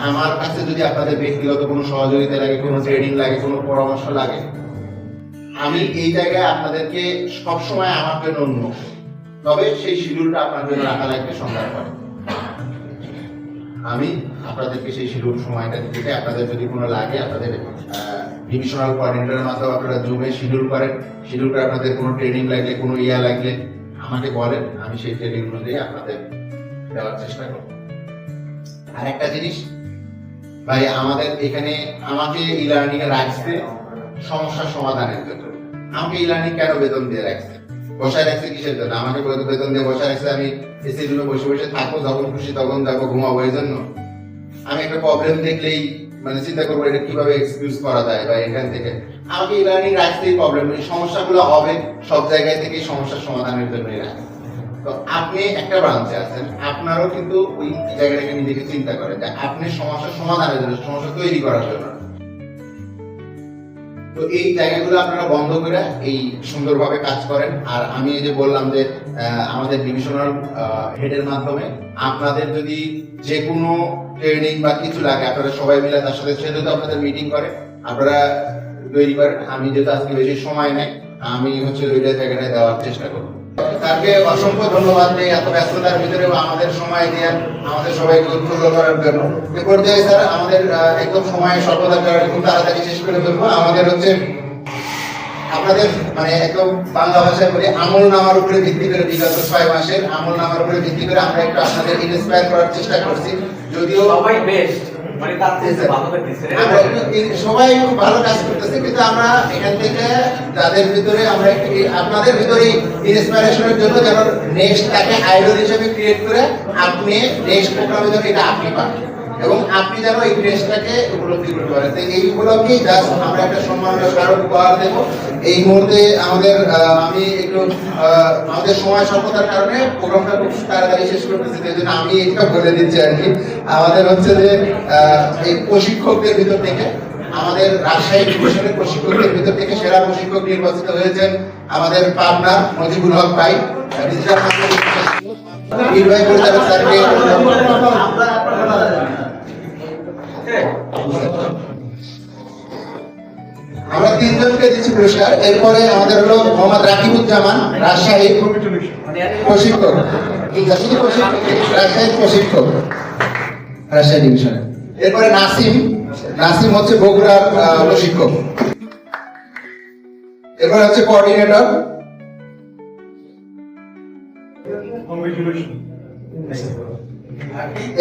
আমার কাছে যদি আপনাদের ব্যক্তিগত কোনো সহযোগিতা লাগে, কোনো ট্রেনিং লাগে, কোনো পরামর্শ লাগে, আমি এই জায়গায় আপনাদেরকে সবসময় আমার জন্য উন্মুক্ত। তবে সেই শিডিউলটা আপনার জন্য রাখা লাগবে সন্ধ্যার পরে। আমি আপনাদেরকে সেই শিডিউল সময়টা দিতে, আপনাদের যদি কোনো লাগে, আপনাদের ডিভিশনাল কোঅর্ডিনেটরের মাধ্যমে আপনারা জুমে শিডিউল করেন। শিডিউল করে আপনাদের কোনো ট্রেনিং লাগলে, কোনো লাগলে আমাকে বলেন, আমি সেই ট্রেনিং অনুযায়ী আপনাদের দেওয়ার চেষ্টা করব। আর একটা জিনিস ভাই, আমাদের এখানে আমাকে ই-লার্নিং এ রাখছে সমস্যা সমাধানের জন্য। আমাকে ই-লার্নিং কেন বেতন দিয়ে রাখছে, বসায় রাখছে কিসের জন্য? আমাকে বেতন দিয়ে বসায় রাখছে আমি এসি রুমে বসে বসে থাকবো, যখন খুশি তখন যাবো, ঘুমাবো। এই জন্য আমি একটা প্রবলেম দেখলেই চিন্তা করবো এটা কিভাবে এক্সকিউজ করা যায়, বা এখান থেকে আমাকে ই-লার্নিং রাখতেই প্রবলেম, সমস্যাগুলো হবে সব জায়গায় থেকে সমস্যার সমাধানের জন্যই রাখে। তো আপনি একটা ব্রাঞ্চে আছেন, আপনারও কিন্তু ওই জায়গাটাকে নিজেকে চিন্তা করেন যে আপনি সমস্যার সমাধানের জন্য, সমস্যা তৈরি করার জন্য। তো এই জায়গাগুলো আপনারা বন্ধ করে এই সুন্দরভাবে কাজ করেন। আর আমি এই যে বললাম যে আমাদের ডিভিশনাল হেডের মাধ্যমে আপনাদের যদি যে কোনো ট্রেনিং বা কিছু লাগে, আপনারা সবাই মিলে তার সাথে, সে যদি আপনাদের মিটিং করে, আপনারা তৈরি করেন। আমি যেহেতু আজকে বেশি সময় নেই, আমি ওইটা জায়গাটায় দেওয়ার চেষ্টা করব। তাকে অসংখ্য ধন্যবাদ যে এত ব্যস্ততার ভিতরে আমাদের সময় দিয়ে আমাদের সবাইকে উদ্বুদ্ধ করার জন্য। এ পর্যায়ে স্যার আমাদের একদম সময় স্বল্পতার কারণে খুব তাড়াতাড়ি শেষ করে ফেলবো। আমাদের আপনাদের একদম বাংলা ভাষায় বলি, আমল নামার উপরে ভিত্তি করে বিগত 6 মাসের আমল নামার উপরে ভিত্তি করে আমরা একটু আপনাদের ইন্সপায়ার করার চেষ্টা করছি। যদিও সবাই বেস্ট, সবাই খুব ভালো কাজ করতেছে, কিন্তু আমরা এখান থেকে যাদের ভিতরে আমরা আপনাদের ভিতরে ইন্সপিরেশনের জন্য যেন নেক্সট তাকে আইডল হিসেবে ক্রিয়েট করে আপনি নেক্সট প্রোগ্রামে যেন এটা আপনি পান, এবং আপনি যেন এই ড্রেসটাকে উপলব্ধি করতে পারেন। এই উপলব্ধি জাস্ট আমরা একটা সম্মানের স্মারক উপহার দেবো। এই মুহূর্তে আমি একটু আমাদের সময় স্বল্পতার কারণে প্রোগ্রামটা খুব তাড়াতাড়ি শেষ করতেছি, এই জন্য আমি এটা বলে দিচ্ছি আর কি। আমাদের যে এই প্রশিক্ষকদের ভিতর থেকে, আমাদের রাজশাহী ডিভিশনের প্রশিক্ষকদের ভিতর থেকে সেরা প্রশিক্ষক নির্বাচিত হয়েছেন আমাদের পাবনার নজিবুল হক ভাই। নির্বাহী পরিচালক স্যারকে আমরা 3 জনকে দিচ্ছি পুরস্কার। এরপরে আমাদের হলো মোহাম্মদ রাকিবুজ্জামান, রাজশাহী প্রশিক্ষক, রাজশাহী প্রশিক্ষক, রাজশাহী ডিভিশনে। এরপরে নাসিম হচ্ছে বগুড়ার প্রশিক্ষক। এরপরে হচ্ছে কোঅর্ডিনেটর,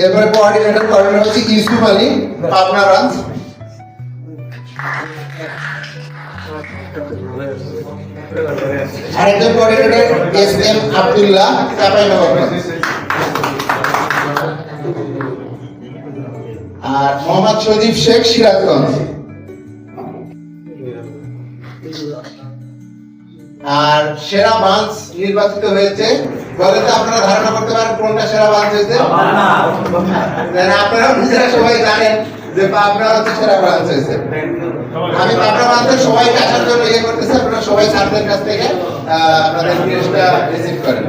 এরপরে কোঅর্ডিনেটর হচ্ছে ইউসুফ আলী, পাবনা ব্রাঞ্চ। আরেকজন কোঅর্ডিনেটর SM আব্দুল্লাহ, চাঁপাইনবাবগঞ্জ। আর মোহাম্মদ সজীব শেখ, সিরাজগঞ্জ। আর সেরা ব্রাঞ্চ নির্বাচিত হয়েছে, বলে তো আপনারা ধারণা করতে পারেন কোনটা সেরা ব্রাঞ্চ হয়েছে? আপনারা নিজেরা সবাই জানেন যে পাবনা হচ্ছে সেরা ব্রাঞ্চ হয়েছে। আমি পাবনা ব্রাঞ্চের সবাইকে আসার জন্য করতেছি, আপনারা সবাই স্যারদের কাছ থেকে আপনাদের ড্রেসটা রিসিভ করেন।